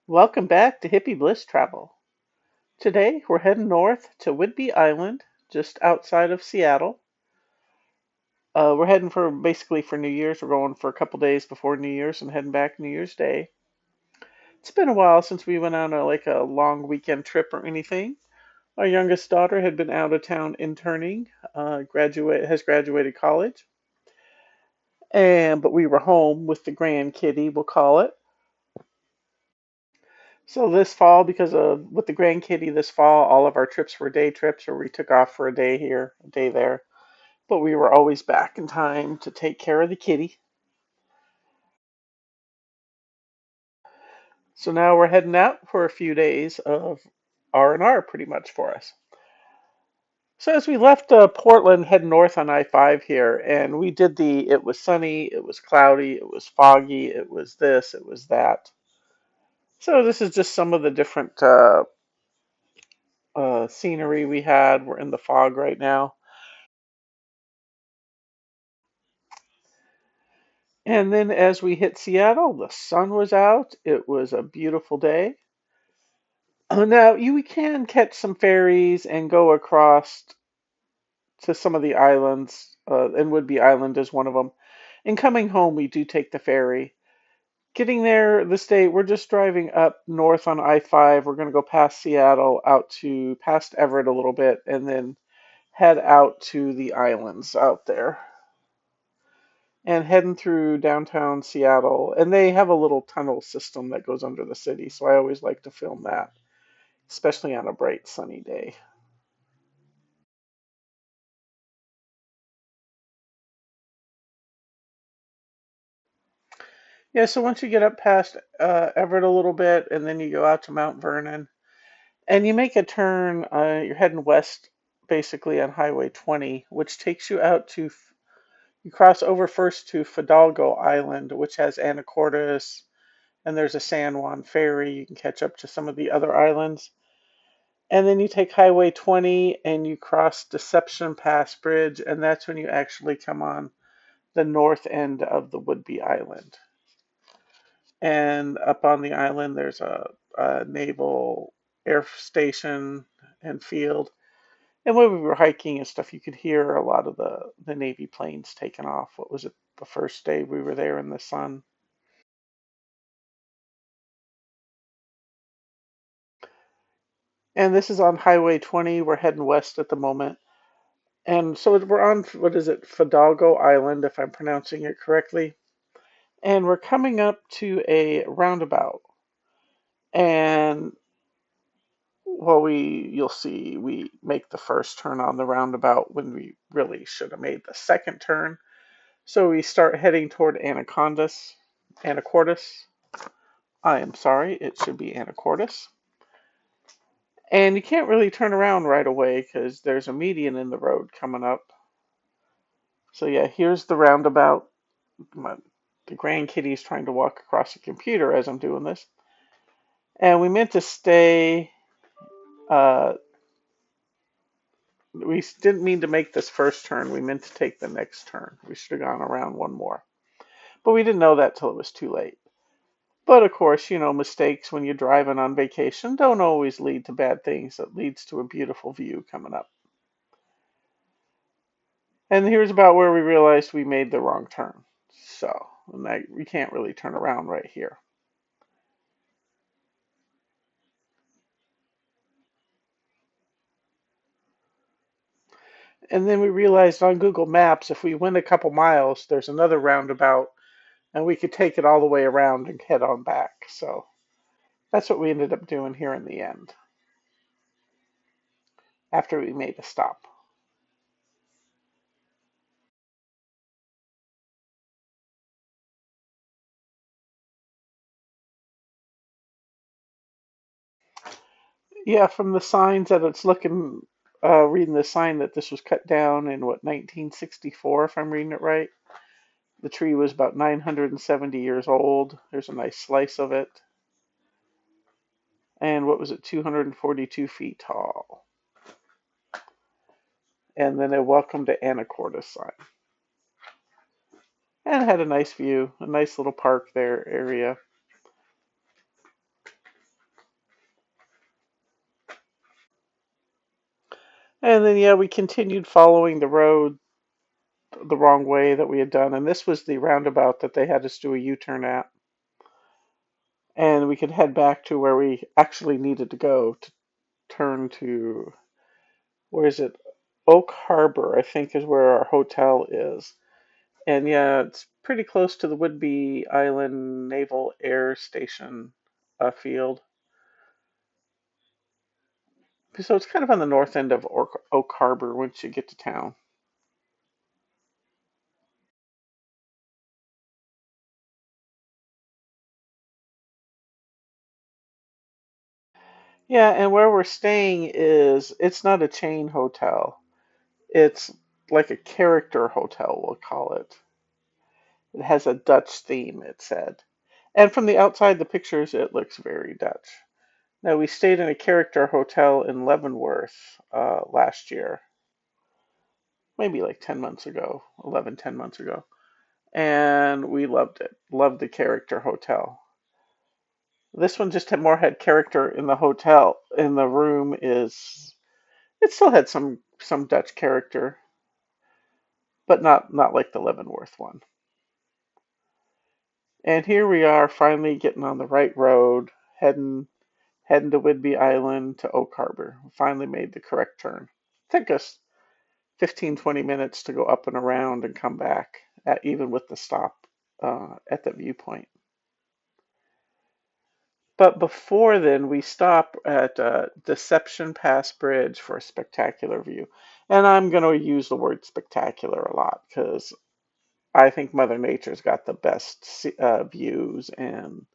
Welcome back to Hippie Bliss Travel. Today we're heading north to Whidbey Island, just outside of Seattle. We're heading for basically for New Year's. We're going for a couple days before New Year's and heading back New Year's Day. It's been a while since we went on a long weekend trip or anything. Our youngest daughter had been out of town interning, has graduated college, and but we were home with the grand kitty, we'll call it. So this fall, because of with the grand kitty this fall, all of our trips were day trips, or we took off for a day here, a day there. But we were always back in time to take care of the kitty. So now we're heading out for a few days of R&R pretty much for us. So as we left Portland, heading north on I-5 here, and we did it was sunny, it was cloudy, it was foggy, it was this, it was that. So this is just some of the different scenery we had. We're in the fog right now. And then as we hit Seattle, the sun was out. It was a beautiful day. Now, you can catch some ferries and go across to some of the islands, and Whidbey Island is one of them. And coming home, we do take the ferry. Getting there this day, we're just driving up north on I-5. We're going to go past Seattle, out to past Everett a little bit, and then head out to the islands out there. And heading through downtown Seattle. And they have a little tunnel system that goes under the city, so I always like to film that, especially on a bright sunny day. Yeah, so once you get up past Everett a little bit, and then you go out to Mount Vernon, and you make a turn, you're heading west basically on Highway 20, which takes you out to, you cross over first to Fidalgo Island, which has Anacortes, and there's a San Juan ferry. You can catch up to some of the other islands. And then you take Highway 20 and you cross Deception Pass Bridge, and that's when you actually come on the north end of the Whidbey Island. And up on the island, there's a naval air station and field. And when we were hiking and stuff, you could hear a lot of the Navy planes taking off. What was it, the first day we were there in the sun? And this is on Highway 20. We're heading west at the moment. And so we're on, what is it, Fidalgo Island, if I'm pronouncing it correctly. And we're coming up to a roundabout. And well, you'll see, we make the first turn on the roundabout when we really should have made the second turn. So we start heading toward Anacortes. I am sorry, it should be Anacortes. And you can't really turn around right away because there's a median in the road coming up. So yeah, here's the roundabout. My, the grand kitty is trying to walk across the computer as I'm doing this. And we meant to stay. Uh, we didn't mean to make this first turn. We meant to take the next turn. We should have gone around one more. But we didn't know that till it was too late. But of course, mistakes when you're driving on vacation don't always lead to bad things. It leads to a beautiful view coming up. And here's about where we realized we made the wrong turn. So, we can't really turn around right here. And then we realized on Google Maps, if we went a couple miles, there's another roundabout, and we could take it all the way around and head on back. So that's what we ended up doing here in the end, after we made a stop. Yeah, from the signs that it's looking, reading the sign that this was cut down in what, 1964, if I'm reading it right. The tree was about 970 years old. There's a nice slice of it. And what was it, 242 feet tall. And then a welcome to Anacortes sign. And it had a nice view, a nice little park there area. And then, yeah, we continued following the road the wrong way that we had done. And this was the roundabout that they had us do a U-turn at. And we could head back to where we actually needed to go to turn to, where is it? Oak Harbor, I think, is where our hotel is. And yeah, it's pretty close to the Whidbey Island Naval Air Station field. So it's kind of on the north end of Oak Harbor once you get to town. Yeah, and where we're staying it's not a chain hotel. It's like a character hotel, we'll call it. It has a Dutch theme, it said. And from the outside, the pictures, it looks very Dutch. Now, we stayed in a character hotel in Leavenworth last year, maybe like 10 months ago, 11, 10 months ago. And we loved it. Loved the character hotel. This one just had character in the hotel. In the room is it still had some Dutch character, but not like the Leavenworth one. And here we are finally getting on the right road, heading to Whidbey Island to Oak Harbor. We finally made the correct turn. It took us 15, 20 minutes to go up and around and come back, even with the stop at the viewpoint. But before then, we stop at Deception Pass Bridge for a spectacular view. And I'm going to use the word spectacular a lot because I think Mother Nature's got the best views and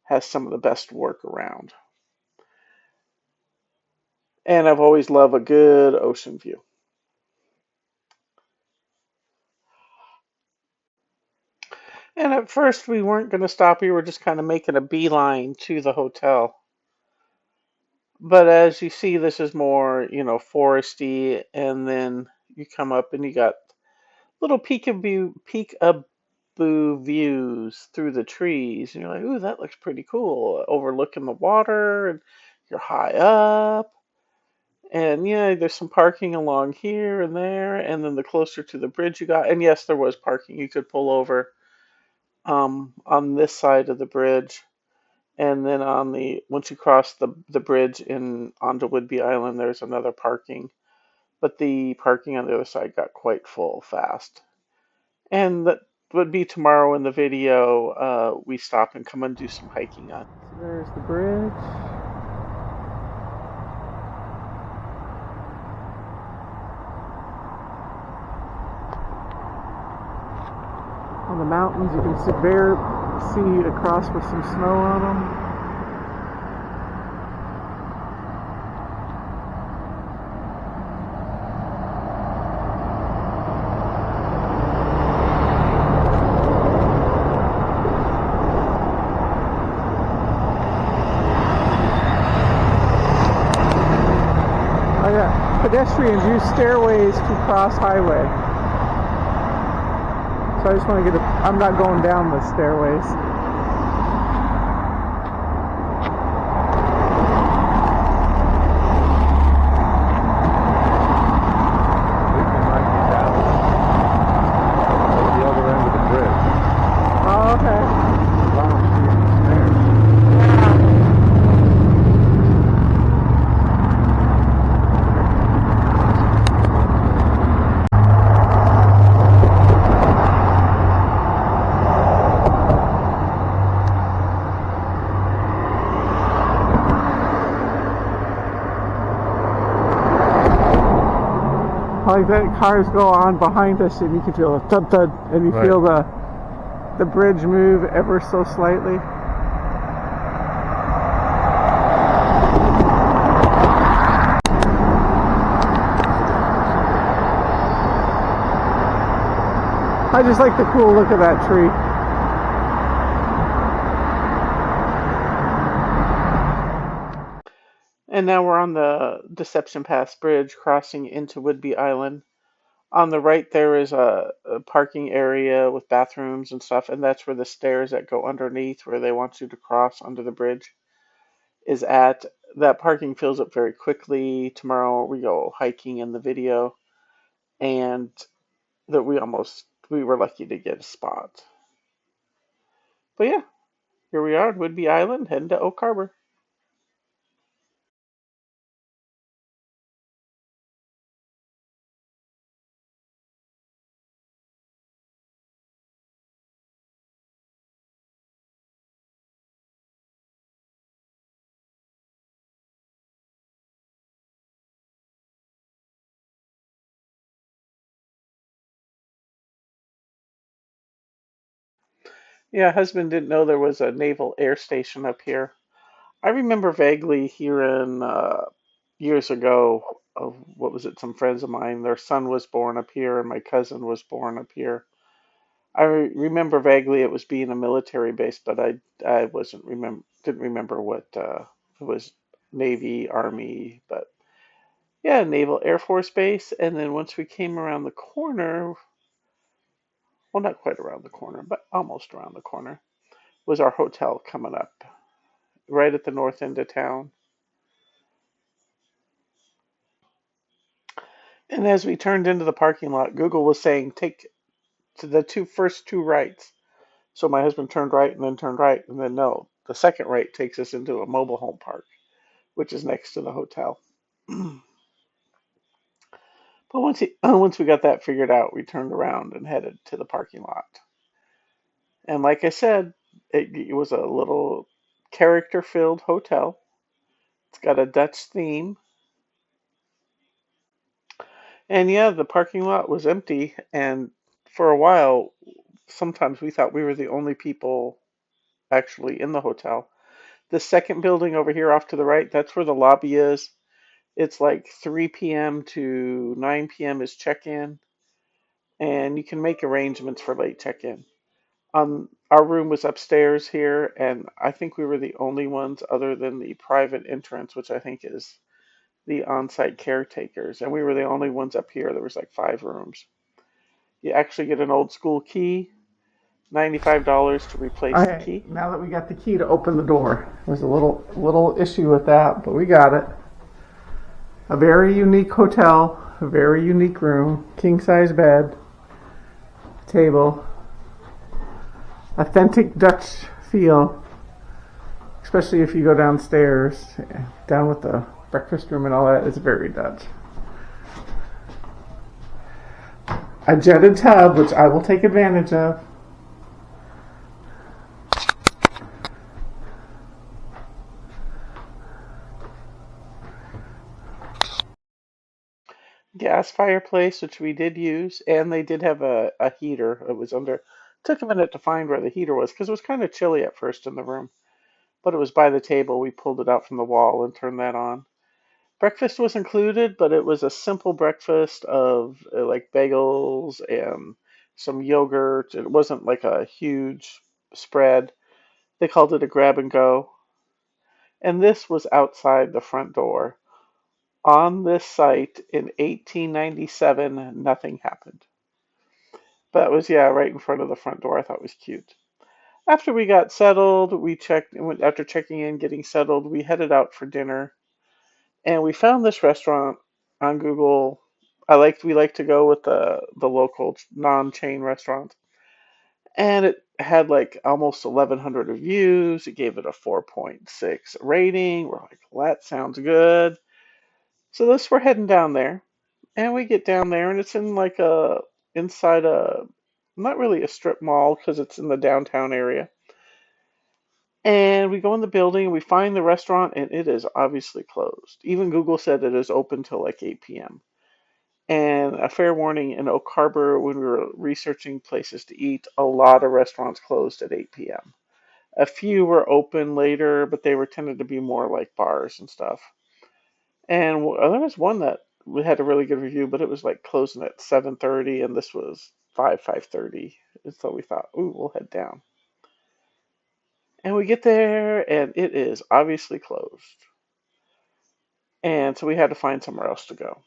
has some of the best work around. And I've always loved a good ocean view. And at first, we weren't going to stop. We were just kind of making a beeline to the hotel. But as you see, this is more, foresty. And then you come up and you got little peekaboo views through the trees. And you're like, ooh, that looks pretty cool. Overlooking the water, and you're high up. And yeah, there's some parking along here and there. And then the closer to the bridge you got, and yes, there was parking. You could pull over on this side of the bridge. And then once you cross the bridge in onto Whidbey Island, there's another parking. But the parking on the other side got quite full fast. And that would be tomorrow in the video. We stop and come and do some hiking on. So there's the bridge. On the mountains, you can see across with some snow on them. Oh yeah, pedestrians use stairways to cross highway. So I just want to I'm not going down the stairways. Oh, okay. Like that, cars go on behind us, and you can feel a thud thud, and you feel the bridge move ever so slightly. I just like the cool look of that tree. And now we're on the Deception Pass Bridge crossing into Whidbey Island. On the right, there is a parking area with bathrooms and stuff, and that's where the stairs that go underneath, where they want you to cross under the bridge, is at. that parking fills up very quickly. Tomorrow we go hiking in the video, and that we were lucky to get a spot. But yeah, here we are at Whidbey Island, heading to Oak Harbor. Yeah, husband didn't know there was a naval air station up here. I remember vaguely hearing years ago of what was it? Some friends of mine, their son was born up here, and my cousin was born up here. Remember vaguely it was being a military base, but I wasn't remember didn't remember what it was, Navy, Army, but yeah, Naval Air Force Base. And then once we came around the corner, well, not quite around the corner, but almost around the corner, was our hotel coming up right at the north end of town. And as we turned into the parking lot, Google was saying take to the first two rights. So my husband turned right and then turned right, and then no, the second right takes us into a mobile home park, which is next to the hotel. But once we got that figured out, we turned around and headed to the parking lot. And like I said, it was a little character-filled hotel. It's got a Dutch theme, and yeah, the parking lot was empty. And for a while, sometimes we thought we were the only people actually in the hotel. The second building over here off to the right, that's where the lobby is. It's like 3 p.m. to 9 p.m. is check-in, and you can make arrangements for late check-in. Our room was upstairs here, and I think we were the only ones other than the private entrance, which I think is the on-site caretakers, and we were the only ones up here. There was like 5 rooms. You actually get an old school key, $95 to replace the key. Now that we got the key to open the door, there's a little issue with that, but we got it. A very unique hotel, a very unique room, king size bed, table, authentic Dutch feel, especially if you go downstairs, down with the breakfast room and all that. It's very Dutch. A jetted tub, which I will take advantage of. Gas fireplace, which we did use, and they did have a heater. It was under. Took a minute to find where the heater was because it was kind of chilly at first in the room, but it was by the table. We pulled it out from the wall and turned that on. Breakfast was included, but it was a simple breakfast of like bagels and some yogurt. It wasn't like a huge spread. They called it a grab and go. And this was outside the front door. On this site in 1897, nothing happened. But it was, yeah, right in front of the front door. I thought it was cute. After we got settled, after checking in, getting settled, we headed out for dinner. And we found this restaurant on Google. We like to go with the local non-chain restaurant. And it had like almost 1,100 reviews. It gave it a 4.6 rating. We're like, well, that sounds good. So this we're heading down there, and we get down there, and it's in like a inside a not really a strip mall because it's in the downtown area. And we go in the building, we find the restaurant, and it is obviously closed. Even Google said it is open till like 8 p.m. And a fair warning, in Oak Harbor, when we were researching places to eat, a lot of restaurants closed at 8 p.m. A few were open later, but they were tended to be more like bars and stuff. And there was one that we had a really good review, but it was like closing at 7:30, and this was 5:30. And so we thought, ooh, we'll head down. And we get there, and it is obviously closed. And so we had to find somewhere else to go.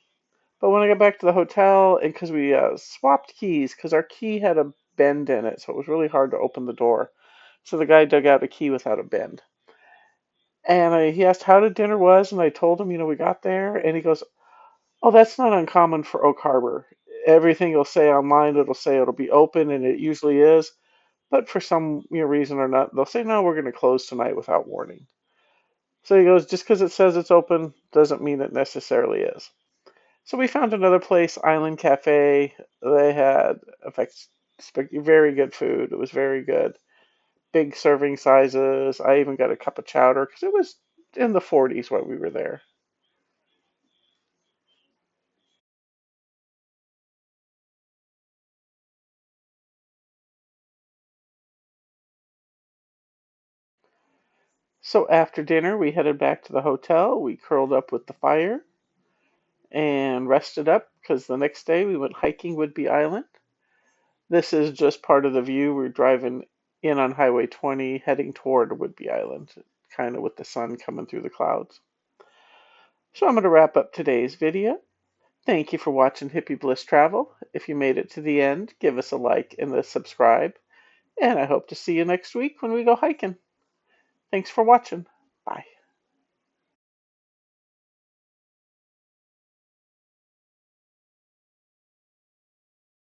But when I got back to the hotel, and because we swapped keys, because our key had a bend in it, so it was really hard to open the door. So the guy dug out a key without a bend. And he asked how the dinner was, and I told him, we got there, and he goes, "Oh, that's not uncommon for Oak Harbor. Everything you'll say online, it'll say it'll be open, and it usually is. But for some reason or not, they'll say, no, we're going to close tonight without warning." So he goes, just because it says it's open doesn't mean it necessarily is. So we found another place, Island Cafe. They had, in fact, very good food. It was very good. Big serving sizes. I even got a cup of chowder because it was in the 40s when we were there. So after dinner, we headed back to the hotel. We curled up with the fire and rested up because the next day we went hiking Whidbey Island. This is just part of the view. We're driving in on Highway 20, heading toward Whidbey Island, kind of with the sun coming through the clouds. So I'm going to wrap up today's video. Thank you for watching Hippie Bliss Travel. If you made it to the end, give us a like and a subscribe. And I hope to see you next week when we go hiking. Thanks for watching.